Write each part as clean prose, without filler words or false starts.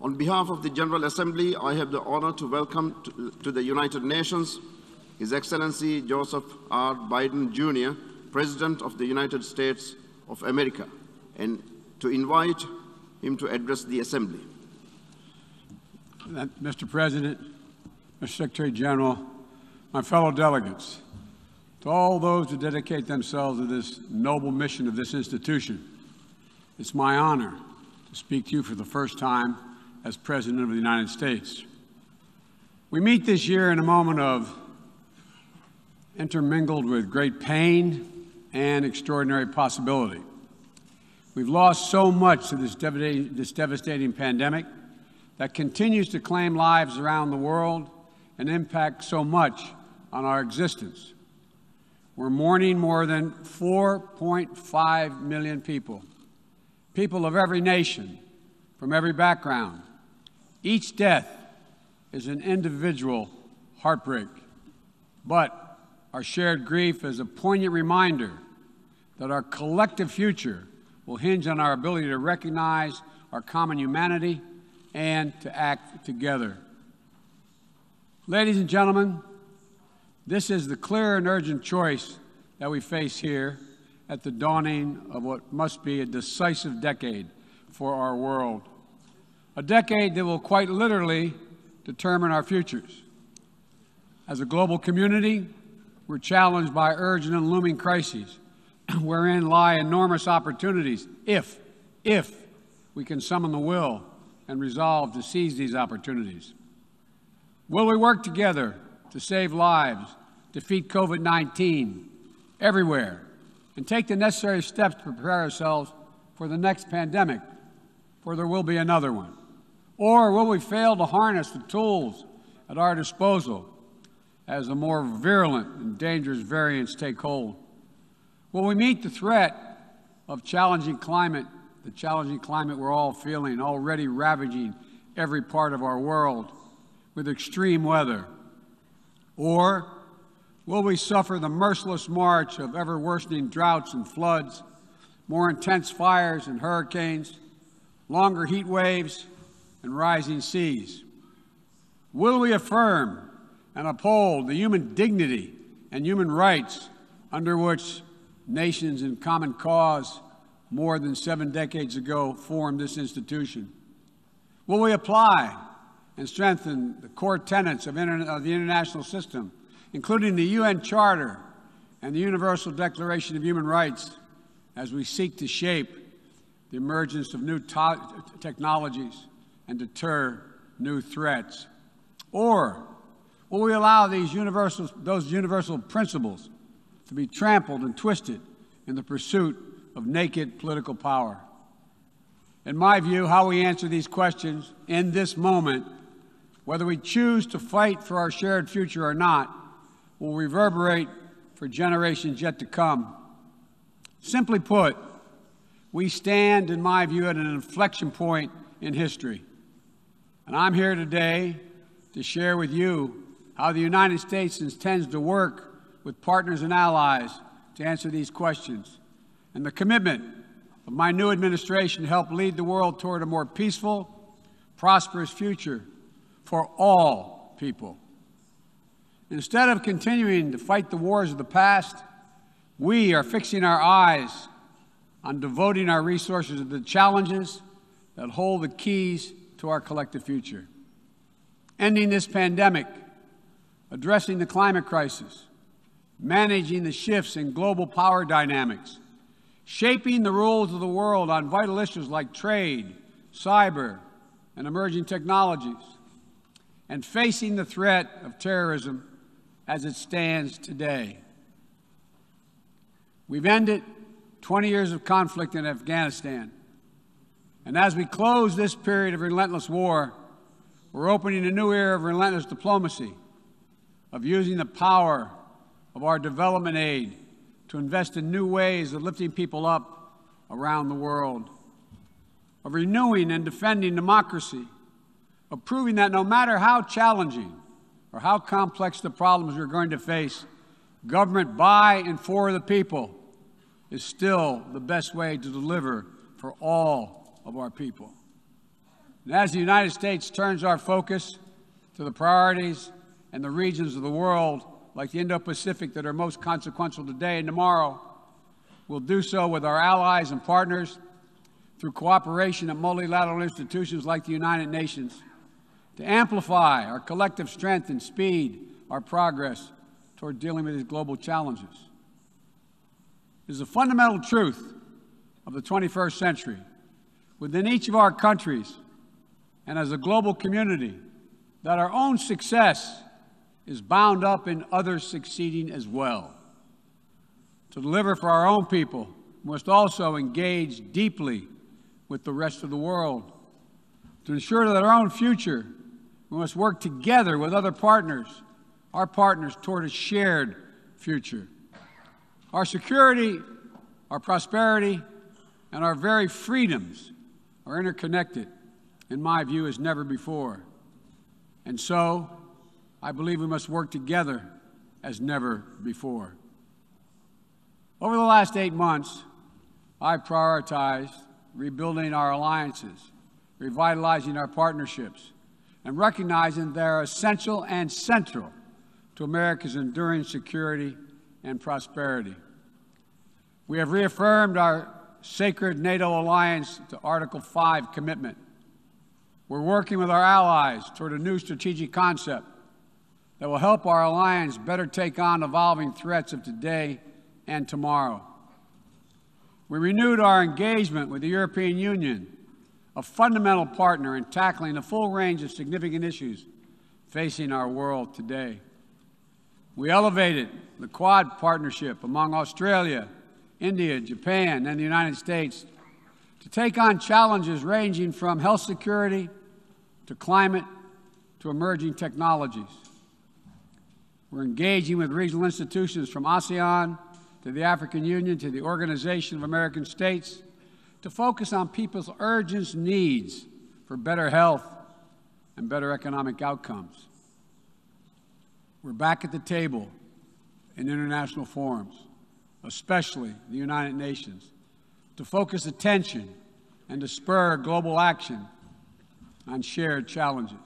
On behalf of the General Assembly, I have the honor to welcome to the United Nations His Excellency Joseph R. Biden, Jr., President of the United States of America, and to invite him to address the Assembly. Mr. President, Mr. Secretary General, my fellow delegates, to all those who dedicate themselves to this noble mission of this institution, it's my honor to speak to you for the first time as President of the United States. We meet this year in a moment of intermingled with great pain and extraordinary possibility. We've lost so much to this devastating pandemic that continues to claim lives around the world and impact so much on our existence. We're mourning more than 4.5 million people, people of every nation, from every background. Each death is an individual heartbreak, but our shared grief is a poignant reminder that our collective future will hinge on our ability to recognize our common humanity and to act together. Ladies and gentlemen, this is the clear and urgent choice that we face here at the dawning of what must be a decisive decade for our world. A decade that will quite literally determine our futures. As a global community, we're challenged by urgent and looming crises, wherein lie enormous opportunities if we can summon the will and resolve to seize these opportunities. Will we work together to save lives, defeat COVID-19 everywhere, and take the necessary steps to prepare ourselves for the next pandemic, for there will be another one? Or will we fail to harness the tools at our disposal as the more virulent and dangerous variants take hold? Will we meet the threat of the challenging climate we're all feeling, already ravaging every part of our world with extreme weather? Or will we suffer the merciless march of ever-worsening droughts and floods, more intense fires and hurricanes, longer heat waves, and rising seas? Will we affirm and uphold the human dignity and human rights under which nations in common cause more than 7 decades ago formed this institution? Will we apply and strengthen the core tenets of the international system, including the UN Charter and the Universal Declaration of Human Rights, as we seek to shape the emergence of new technologies and deter new threats? Or will we allow those universal principles to be trampled and twisted in the pursuit of naked political power? In my view, how we answer these questions in this moment, whether we choose to fight for our shared future or not, will reverberate for generations yet to come. Simply put, we stand, in my view, at an inflection point in history. And I'm here today to share with you how the United States intends to work with partners and allies to answer these questions, and the commitment of my new administration to help lead the world toward a more peaceful, prosperous future for all people. Instead of continuing to fight the wars of the past, we are fixing our eyes on devoting our resources to the challenges that hold the keys to our collective future. Ending this pandemic, addressing the climate crisis, managing the shifts in global power dynamics, shaping the rules of the world on vital issues like trade, cyber, and emerging technologies, and facing the threat of terrorism as it stands today. We've ended 20 years of conflict in Afghanistan, and as we close this period of relentless war, we're opening a new era of relentless diplomacy, of using the power of our development aid to invest in new ways of lifting people up around the world, of renewing and defending democracy, of proving that no matter how challenging or how complex the problems we're going to face, government by and for the people is still the best way to deliver for all of our people. And as the United States turns our focus to the priorities and the regions of the world, like the Indo-Pacific, that are most consequential today and tomorrow, we'll do so with our allies and partners through cooperation at multilateral institutions like the United Nations to amplify our collective strength and speed our progress toward dealing with these global challenges. It is a fundamental truth of the 21st century within each of our countries and as a global community that our own success is bound up in others succeeding as well. To deliver for our own people, we must also engage deeply with the rest of the world. To ensure that our own future, we must work together with other partners, our partners, toward a shared future. Our security, our prosperity, and our very freedoms are interconnected, in my view, as never before. And so, I believe we must work together as never before. Over the last 8 months, I've prioritized rebuilding our alliances, revitalizing our partnerships, and recognizing they are essential and central to America's enduring security and prosperity. We have reaffirmed our sacred NATO alliance to Article 5 commitment. We're working with our allies toward a new strategic concept that will help our alliance better take on evolving threats of today and tomorrow. We renewed our engagement with the European Union, a fundamental partner in tackling a full range of significant issues facing our world today. We elevated the Quad partnership among Australia, India, Japan, and the United States to take on challenges ranging from health security to climate to emerging technologies. We're engaging with regional institutions from ASEAN to the African Union to the Organization of American States to focus on people's urgent needs for better health and better economic outcomes. We're back at the table in international forums, especially the United Nations, to focus attention and to spur global action on shared challenges.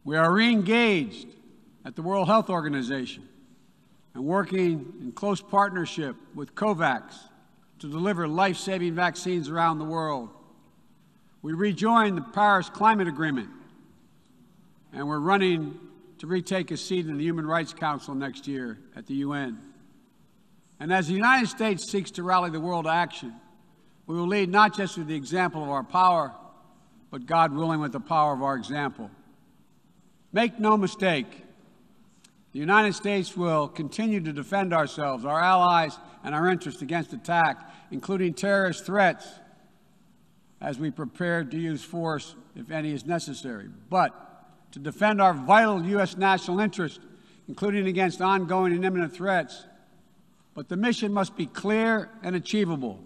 We are re-engaged at the World Health Organization and working in close partnership with COVAX to deliver life-saving vaccines around the world. We rejoined the Paris Climate Agreement, and we're running to retake a seat in the Human Rights Council next year at the UN. And as the United States seeks to rally the world to action, we will lead not just with the example of our power, but, God willing, with the power of our example. Make no mistake, the United States will continue to defend ourselves, our allies, and our interests against attack, including terrorist threats, as we prepare to use force, if any is necessary. But to defend our vital U.S. national interest, including against ongoing and imminent threats. But the mission must be clear and achievable,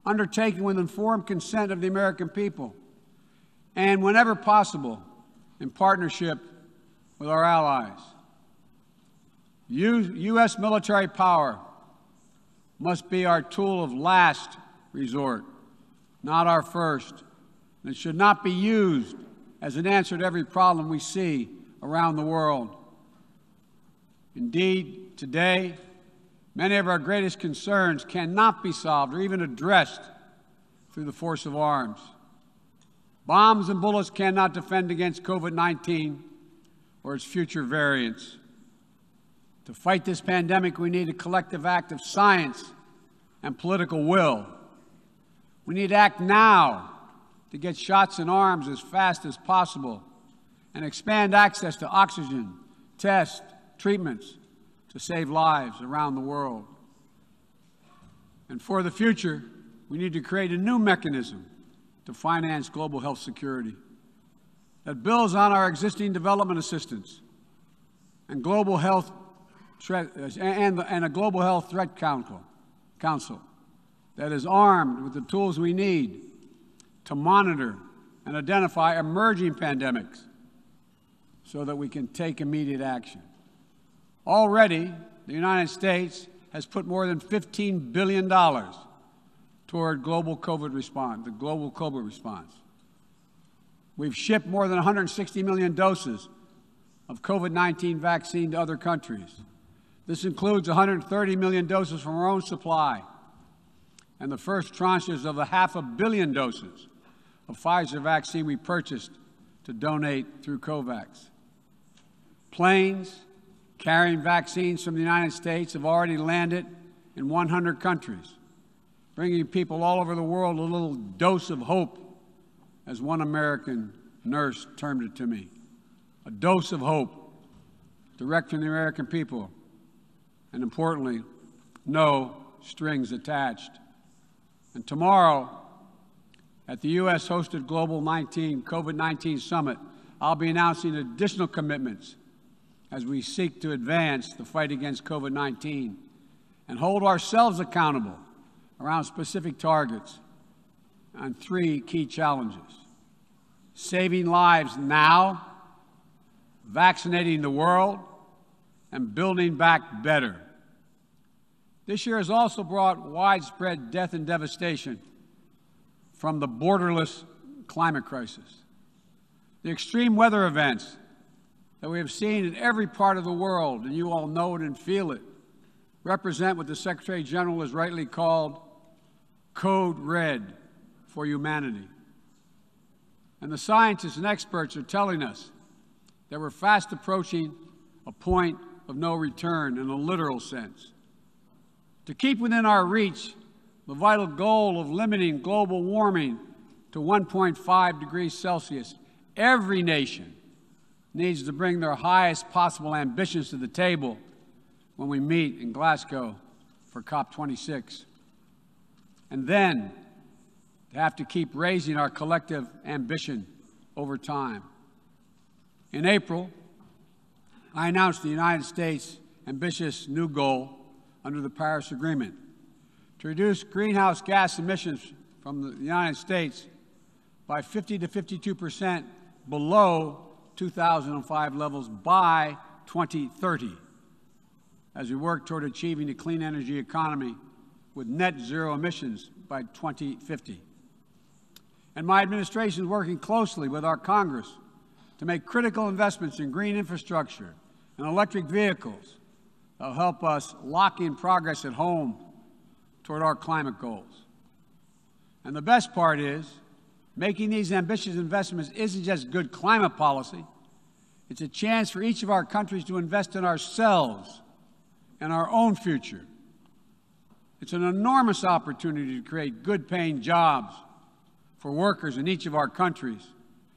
undertaken with informed consent of the American people, and whenever possible, in partnership with our allies. U.S. military power must be our tool of last resort, not our first. And it should not be used as an answer to every problem we see around the world. Indeed, today, many of our greatest concerns cannot be solved or even addressed through the force of arms. Bombs and bullets cannot defend against COVID-19 or its future variants. To fight this pandemic, we need a collective act of science and political will. We need to act now to get shots in arms as fast as possible and expand access to oxygen, tests, treatments to save lives around the world. And for the future, we need to create a new mechanism to finance global health security that builds on our existing development assistance and global health and a global health threat council that is armed with the tools we need to monitor and identify emerging pandemics so that we can take immediate action. Already, the United States has put more than $15 billion toward the global COVID response. We've shipped more than 160 million doses of COVID-19 vaccine to other countries. This includes 130 million doses from our own supply and the first tranches of 500 million doses of Pfizer vaccine we purchased to donate through COVAX. Planes carrying vaccines from the United States have already landed in 100 countries, bringing people all over the world a little dose of hope, as one American nurse termed it to me. A dose of hope, direct from the American people, and importantly, no strings attached. And tomorrow, at the U.S.-hosted Global COVID-19 Summit, I'll be announcing additional commitments as we seek to advance the fight against COVID-19 and hold ourselves accountable around specific targets on 3 key challenges: saving lives now, vaccinating the world, and building back better. This year has also brought widespread death and devastation from the borderless climate crisis. The extreme weather events that we have seen in every part of the world, and you all know it and feel it, represent what the Secretary General has rightly called Code Red for humanity. And the scientists and experts are telling us that we're fast approaching a point of no return in a literal sense. To keep within our reach the vital goal of limiting global warming to 1.5 degrees Celsius, every nation needs to bring their highest possible ambitions to the table when we meet in Glasgow for COP26. And then to have to keep raising our collective ambition over time. In April, I announced the United States' ambitious new goal under the Paris Agreement to reduce greenhouse gas emissions from the United States by 50 to 52% below 2005 levels by 2030, as we work toward achieving a clean energy economy with net zero emissions by 2050. And my administration is working closely with our Congress to make critical investments in green infrastructure and electric vehicles that will help us lock in progress at home toward our climate goals. And the best part is, making these ambitious investments isn't just good climate policy, it's a chance for each of our countries to invest in ourselves and our own future. It's an enormous opportunity to create good-paying jobs for workers in each of our countries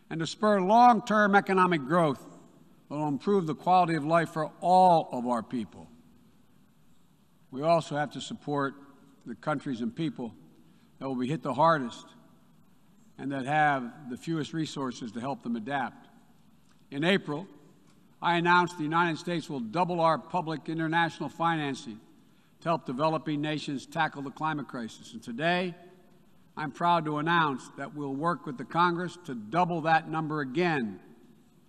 and to spur long-term economic growth that will improve the quality of life for all of our people. We also have to support the countries and people that will be hit the hardest and that have the fewest resources to help them adapt. In April, I announced the United States will double our public international financing to help developing nations tackle the climate crisis. And today, I'm proud to announce that we'll work with the Congress to double that number again,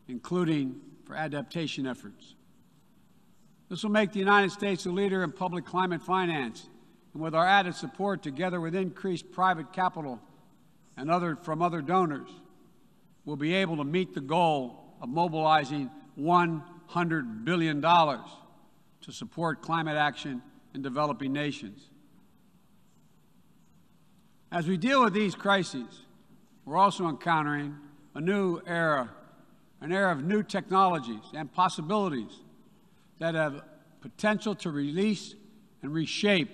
including for adaptation efforts. This will make the United States a leader in public climate finance, and with our added support, together with increased private capital and from other donors, we'll be able to meet the goal of mobilizing $100 billion to support climate action in developing nations. As we deal with these crises, we're also encountering a new era, an era of new technologies and possibilities that have potential to release and reshape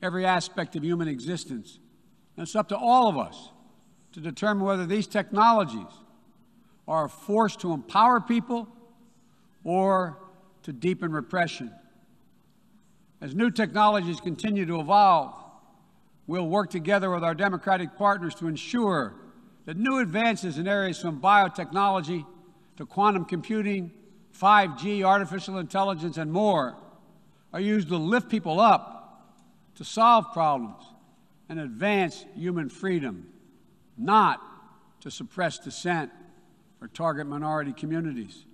every aspect of human existence. And it's up to all of us to determine whether these technologies are a force to empower people or to deepen repression. As new technologies continue to evolve, we'll work together with our democratic partners to ensure that new advances in areas from biotechnology to quantum computing, 5G, artificial intelligence, and more are used to lift people up, to solve problems, and advance human freedom, not to suppress dissent or target minority communities.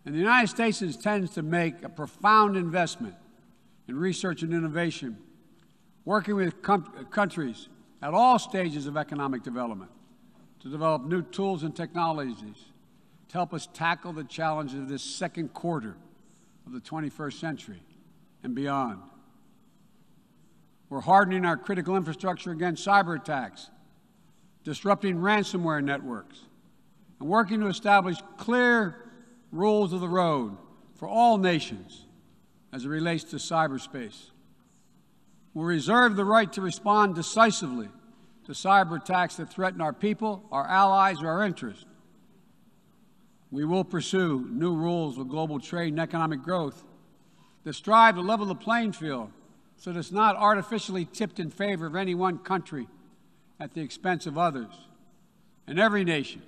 And the United States intends to make a profound investment in research and innovation, working with countries at all stages of economic development to develop new tools and technologies to help us tackle the challenges of this second quarter of the 21st century and beyond. We're hardening our critical infrastructure against cyber attacks, disrupting ransomware networks, and working to establish clear rules of the road for all nations as it relates to cyberspace. We'll reserve the right to respond decisively to cyber attacks that threaten our people, our allies, or our interests. We will pursue new rules of global trade and economic growth that strive to level the playing field so that it's not artificially tipped in favor of any one country at the expense of others. And every nation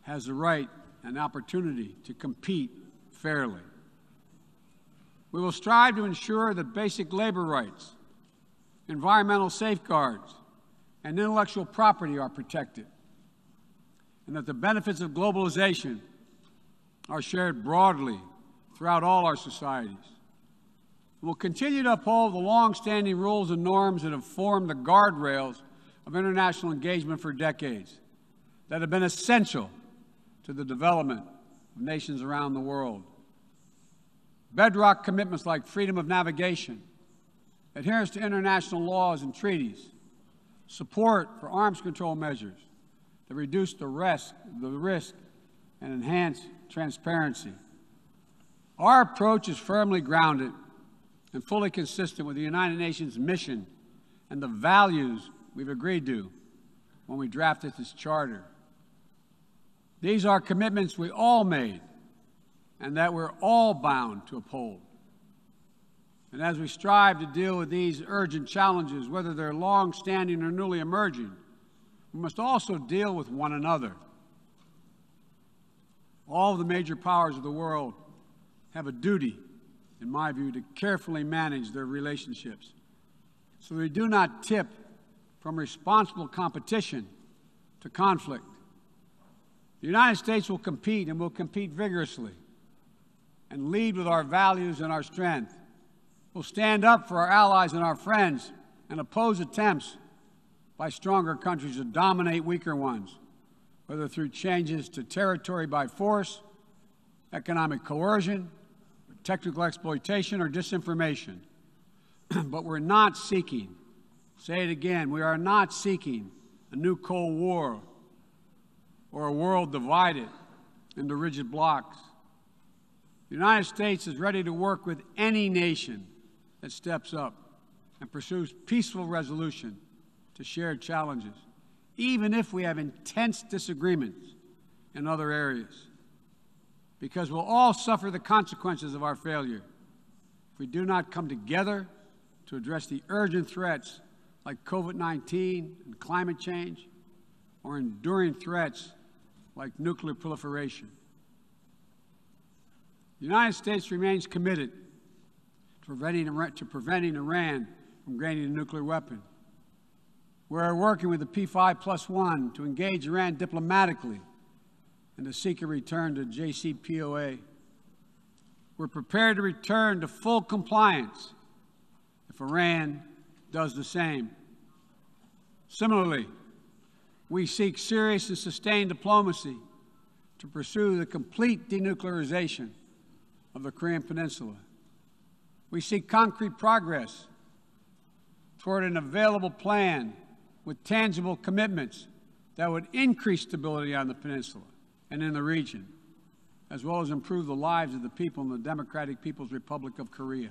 has the right and opportunity to compete fairly. We will strive to ensure that basic labor rights, environmental safeguards, and intellectual property are protected, and that the benefits of globalization are shared broadly throughout all our societies. We'll continue to uphold the long-standing rules and norms that have formed the guardrails of international engagement for decades, that have been essential to the development of nations around the world. Bedrock commitments like freedom of navigation, adherence to international laws and treaties, support for arms control measures that reduce the risk and enhance transparency. Our approach is firmly grounded and fully consistent with the United Nations mission and the values we've agreed to when we drafted this charter. These are commitments we all made and that we're all bound to uphold. And as we strive to deal with these urgent challenges, whether they're long-standing or newly emerging, we must also deal with one another. All of the major powers of the world have a duty, in my view, to carefully manage their relationships so they do not tip from responsible competition to conflict. The United States will compete, and will compete vigorously, and lead with our values and our strength. We'll stand up for our allies and our friends and oppose attempts by stronger countries to dominate weaker ones, whether through changes to territory by force, economic coercion, technical exploitation, or disinformation. But we're not seeking, say it again, we are not seeking a new Cold War or a world divided into rigid blocks. The United States is ready to work with any nation that steps up and pursues peaceful resolution to shared challenges, even if we have intense disagreements in other areas, because we'll all suffer the consequences of our failure if we do not come together to address the urgent threats like COVID-19 and climate change, or enduring threats like nuclear proliferation. The United States remains committed to preventing Iran from gaining a nuclear weapon. We're working with the P5+1 to engage Iran diplomatically and to seek a return to JCPOA. We're prepared to return to full compliance if Iran does the same. Similarly, we seek serious and sustained diplomacy to pursue the complete denuclearization of the Korean Peninsula. We seek concrete progress toward an available plan with tangible commitments that would increase stability on the peninsula and in the region, as well as improve the lives of the people in the Democratic People's Republic of Korea.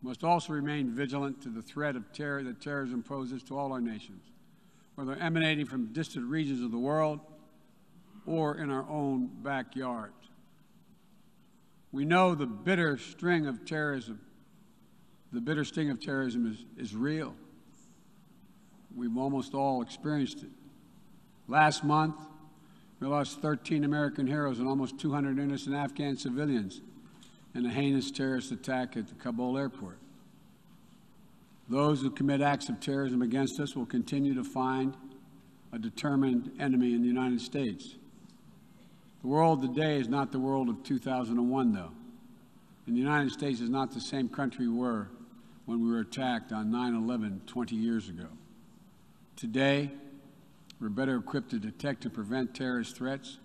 We must also remain vigilant to the threat of terror that terrorism poses to all our nations, whether emanating from distant regions of the world or in our own backyard. We know the bitter sting of terrorism is real. We've almost all experienced it. Last month, we lost 13 American heroes and almost 200 innocent Afghan civilians in a heinous terrorist attack at the Kabul airport. Those who commit acts of terrorism against us will continue to find a determined enemy in the United States. The world today is not the world of 2001, though. And the United States is not the same country we were when we were attacked on 9/11 20 years ago. Today, We're better equipped to detect and prevent terrorist threats,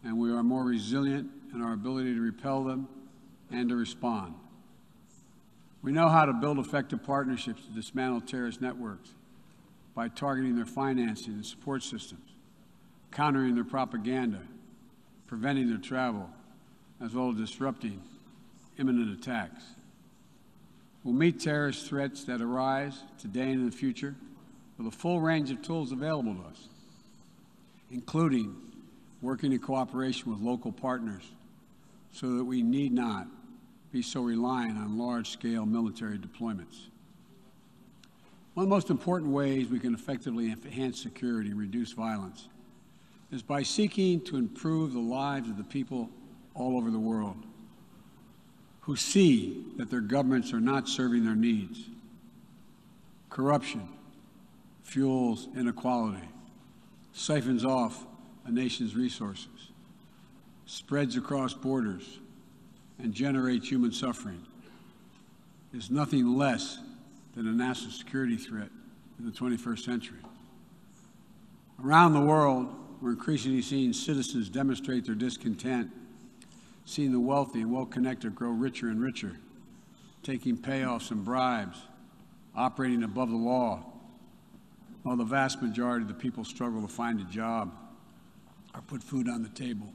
and we are more resilient in our ability to repel them and to respond. We know how to build effective partnerships to dismantle terrorist networks by targeting their financing and support systems, countering their propaganda, preventing their travel, as well as disrupting imminent attacks. We'll meet terrorist threats that arise today and in the future with a full range of tools available to us, including working in cooperation with local partners so that we need not be so reliant on large-scale military deployments. One of the most important ways we can effectively enhance security and reduce violence is by seeking to improve the lives of the people all over the world who see that their governments are not serving their needs. Corruption fuels inequality, siphons off a nation's resources, spreads across borders, and generates human suffering, is nothing less than a national security threat in the 21st century. Around the world, we're increasingly seeing citizens demonstrate their discontent, seeing the wealthy and well-connected grow richer and richer, taking payoffs and bribes, operating above the law, while the vast majority of the people struggle to find a job or put food on the table,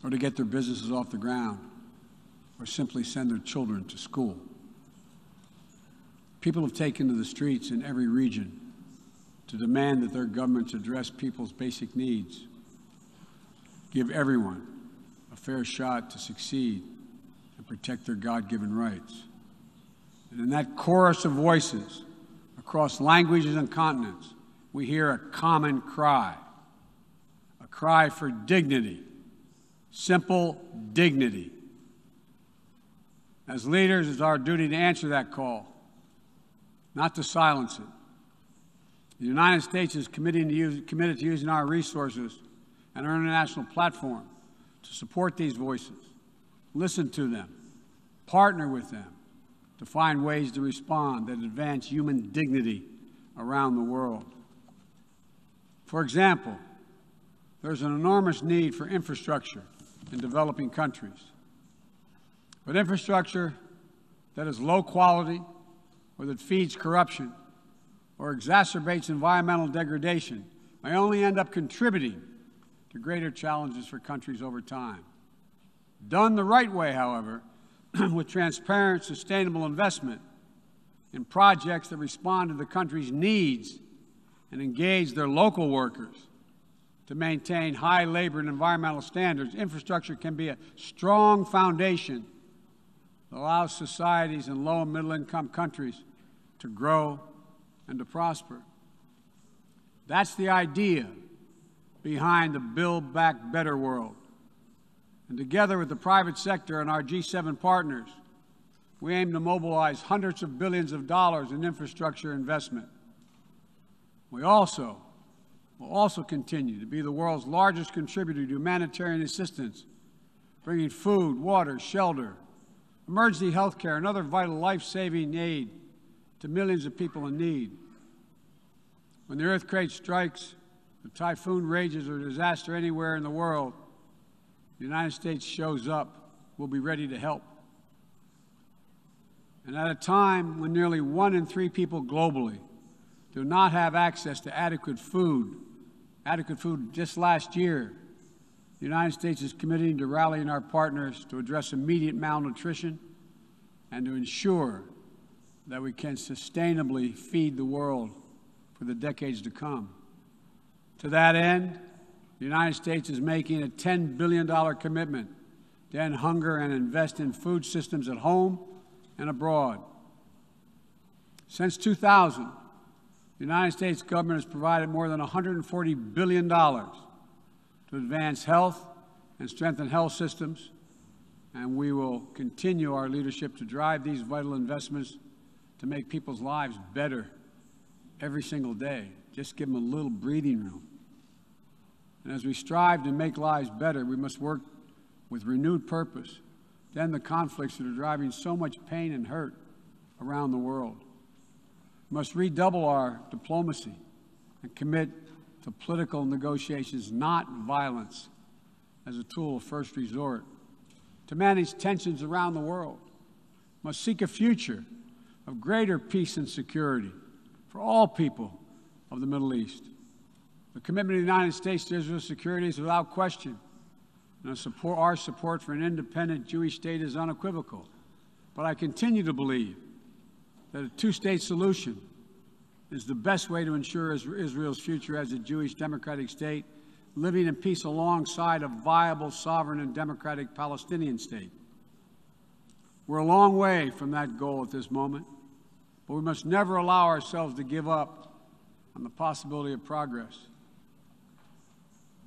or to get their businesses off the ground, or simply send their children to school. People have taken to the streets in every region to demand that their governments address people's basic needs, give everyone a fair shot to succeed, and protect their God-given rights. And in that chorus of voices across languages and continents, we hear a common cry, a cry for dignity, simple dignity. As leaders, it's our duty to answer that call, not to silence it. The United States is committed to using our resources and our international platform to support these voices, listen to them, partner with them to find ways to respond that advance human dignity around the world. For example, there's an enormous need for infrastructure in developing countries. But infrastructure that is low quality or that feeds corruption or exacerbates environmental degradation may only end up contributing to greater challenges for countries over time. Done the right way, however, with transparent, sustainable investment in projects that respond to the country's needs and engage their local workers to maintain high labor and environmental standards, infrastructure can be a strong foundation that allows societies in low and middle-income countries to grow and to prosper. That's the idea behind the Build Back Better world. And together with the private sector and our G7 partners, we aim to mobilize hundreds of billions of dollars in infrastructure investment. We will also continue to be the world's largest contributor to humanitarian assistance, bringing food, water, shelter, emergency health care, and other vital life-saving aid to millions of people in need. When the earthquake strikes, the typhoon rages, or disaster anywhere in the world, the United States shows up. We'll be ready to help. And at a time when nearly 1 in 3 people globally do not have access to adequate food just last year, the United States is committing to rallying our partners to address immediate malnutrition and to ensure that we can sustainably feed the world for the decades to come. To that end, the United States is making a $10 billion commitment to end hunger and invest in food systems at home and abroad. Since 2000, the United States government has provided more than $140 billion to advance health and strengthen health systems, and we will continue our leadership to drive these vital investments to make people's lives better every single day. Just give them a little breathing room. And as we strive to make lives better, we must work with renewed purpose to end the conflicts that are driving so much pain and hurt around the world. We must redouble our diplomacy and commit to political negotiations, not violence, as a tool of first resort. To manage tensions around the world, must seek a future of greater peace and security for all people of the Middle East. The commitment of the United States to Israel's security is without question, and our support for an independent Jewish state is unequivocal. But I continue to believe that a two-state solution is the best way to ensure Israel's future as a Jewish democratic state, living in peace alongside a viable, sovereign, and democratic Palestinian state. We're a long way from that goal at this moment, but we must never allow ourselves to give up on the possibility of progress.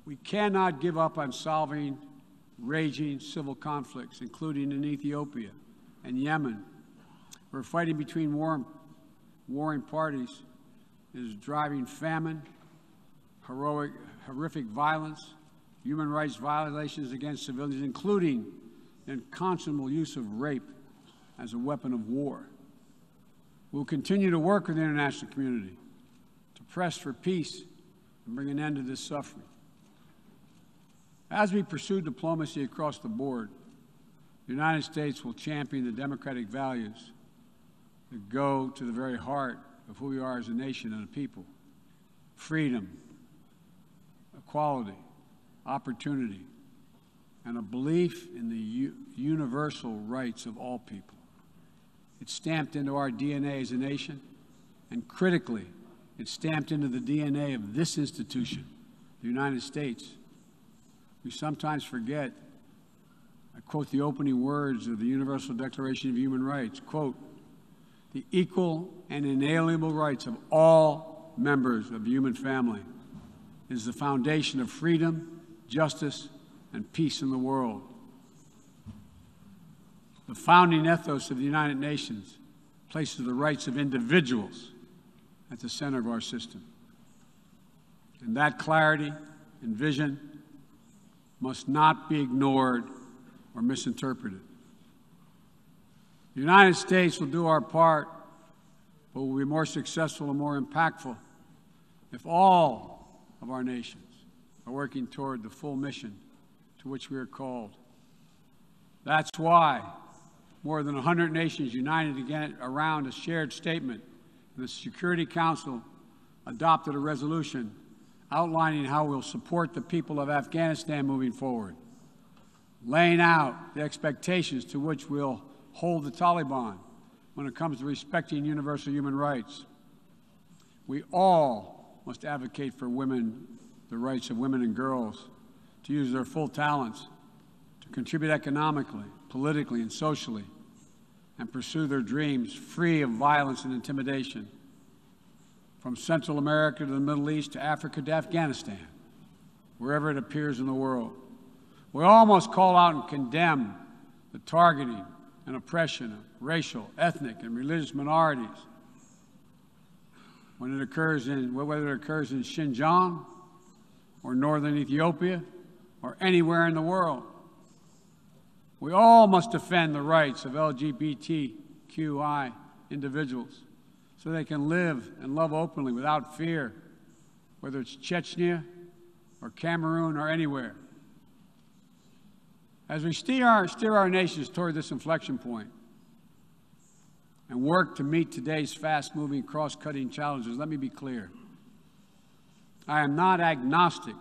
We cannot give up on solving raging civil conflicts, including in Ethiopia and Yemen, where fighting between warring parties is driving famine, horrific violence, human rights violations against civilians, including the unconscionable use of rape as a weapon of war. We'll continue to work with the international community to press for peace and bring an end to this suffering. As we pursue diplomacy across the board, the United States will champion the democratic values that go to the very heart of who we are as a nation and a people: freedom, equality, opportunity, and a belief in the universal rights of all people. It's stamped into our DNA as a nation, and critically, it's stamped into the DNA of this institution, the United States. We sometimes forget. I quote the opening words of the Universal Declaration of Human Rights, quote, "The equal and inalienable rights of all members of the human family is the foundation of freedom, justice, and peace in the world." The founding ethos of the United Nations places the rights of individuals at the center of our system. And that clarity and vision must not be ignored or misinterpreted. The United States will do our part, but will be more successful and more impactful if all of our nations are working toward the full mission to which we are called. That's why more than 100 nations united again around a shared statement, and the Security Council adopted a resolution outlining how we'll support the people of Afghanistan moving forward, laying out the expectations to which we'll hold the Taliban when it comes to respecting universal human rights. We all must advocate for women, the rights of women and girls to use their full talents, to contribute economically, politically, and socially, and pursue their dreams free of violence and intimidation. From Central America to the Middle East to Africa to Afghanistan, wherever it appears in the world. We all must call out and condemn the targeting and oppression of racial, ethnic, and religious minorities when it occurs whether it occurs in Xinjiang or northern Ethiopia or anywhere in the world. We all must defend the rights of LGBTQI individuals so they can live and love openly without fear, whether it's Chechnya or Cameroon or anywhere. As we steer our nations toward this inflection point and work to meet today's fast-moving, cross-cutting challenges, let me be clear. I am not agnostic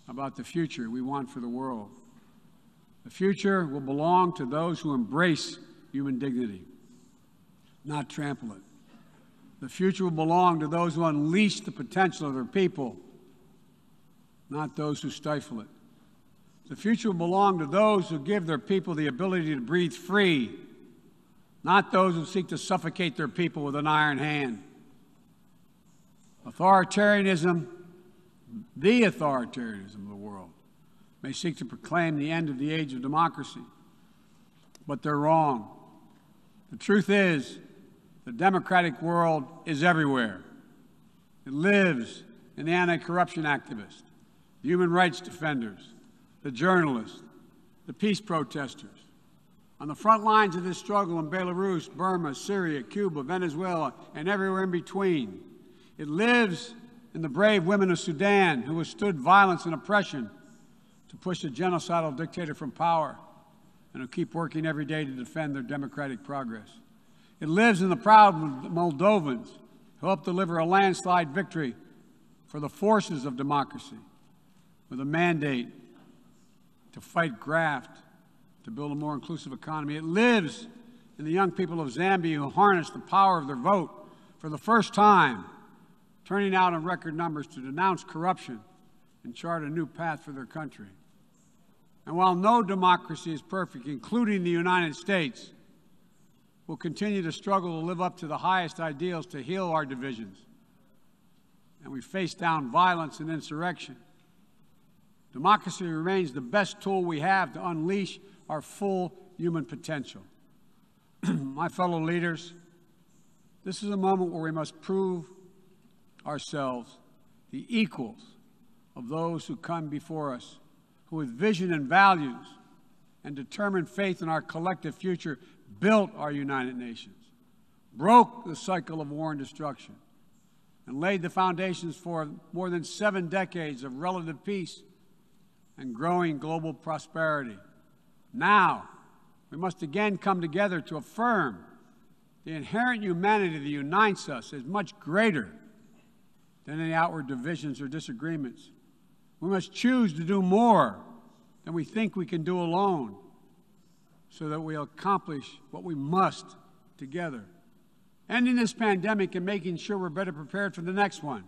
about the future we want for the world. The future will belong to those who embrace human dignity, not trample it. The future will belong to those who unleash the potential of their people, not those who stifle it. The future will belong to those who give their people the ability to breathe free, not those who seek to suffocate their people with an iron hand. Authoritarianism, the authoritarianism of the world, may seek to proclaim the end of the age of democracy, but they're wrong. The truth is, the democratic world is everywhere. It lives in the anti-corruption activists, the human rights defenders, the journalists, the peace protesters. On the front lines of this struggle in Belarus, Burma, Syria, Cuba, Venezuela, and everywhere in between, it lives and the brave women of Sudan who withstood violence and oppression to push a genocidal dictator from power and who keep working every day to defend their democratic progress. It lives in the proud Moldovans who helped deliver a landslide victory for the forces of democracy with a mandate to fight graft, to build a more inclusive economy. It lives in the young people of Zambia who harnessed the power of their vote for the first time, turning out in record numbers to denounce corruption and chart a new path for their country. And while no democracy is perfect, including the United States, we'll continue to struggle to live up to the highest ideals to heal our divisions. And we face down violence and insurrection. Democracy remains the best tool we have to unleash our full human potential. My fellow leaders, this is a moment where we must prove ourselves the equals of those who come before us, who with vision and values and determined faith in our collective future built our United Nations, broke the cycle of war and destruction, and laid the foundations for more than 7 decades of relative peace and growing global prosperity. Now, we must again come together to affirm the inherent humanity that unites us is much greater than any outward divisions or disagreements. We must choose to do more than we think we can do alone so that we'll accomplish what we must together. Ending this pandemic and making sure we're better prepared for the next one.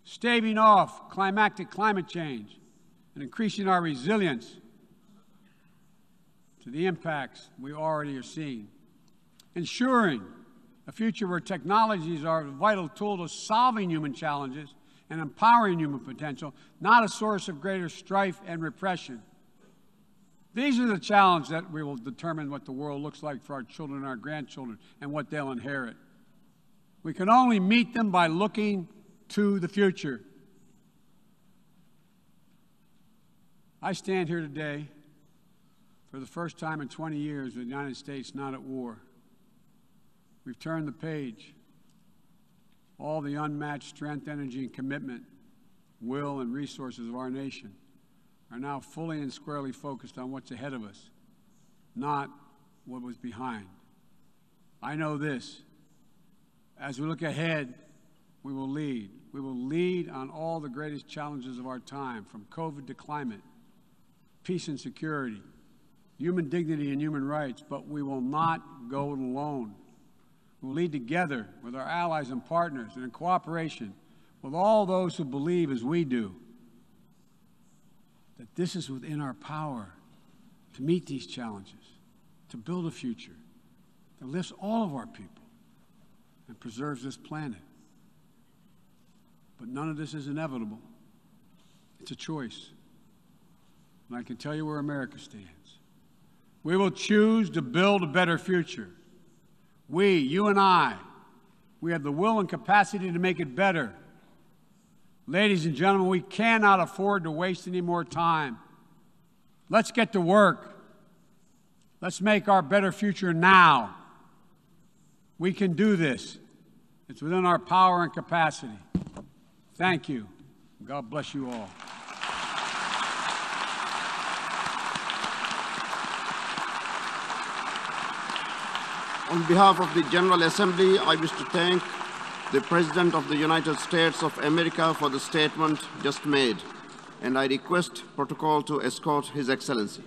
Staving off climactic climate change and increasing our resilience to the impacts we already are seeing. Ensuring a future where technologies are a vital tool to solving human challenges and empowering human potential, not a source of greater strife and repression. These are the challenges that we will determine what the world looks like for our children and our grandchildren and what they'll inherit. We can only meet them by looking to the future. I stand here today for the first time in 20 years with the United States not at war. We've turned the page. All the unmatched strength, energy, and commitment, will, and resources of our nation are now fully and squarely focused on what's ahead of us, not what was behind. I know this. As we look ahead, we will lead. We will lead on all the greatest challenges of our time, from COVID to climate, peace and security, human dignity and human rights, but we will not go it alone. We'll lead together with our allies and partners and in cooperation with all those who believe as we do that this is within our power to meet these challenges, to build a future that lifts all of our people and preserves this planet. But none of this is inevitable. It's a choice. And I can tell you where America stands. We will choose to build a better future. We, you and I, we have the will and capacity to make it better. Ladies and gentlemen, we cannot afford to waste any more time. Let's get to work. Let's make our better future now. We can do this. It's within our power and capacity. Thank you. God bless you all. On behalf of the General Assembly, I wish to thank the President of the United States of America for the statement just made, and I request protocol to escort His Excellency.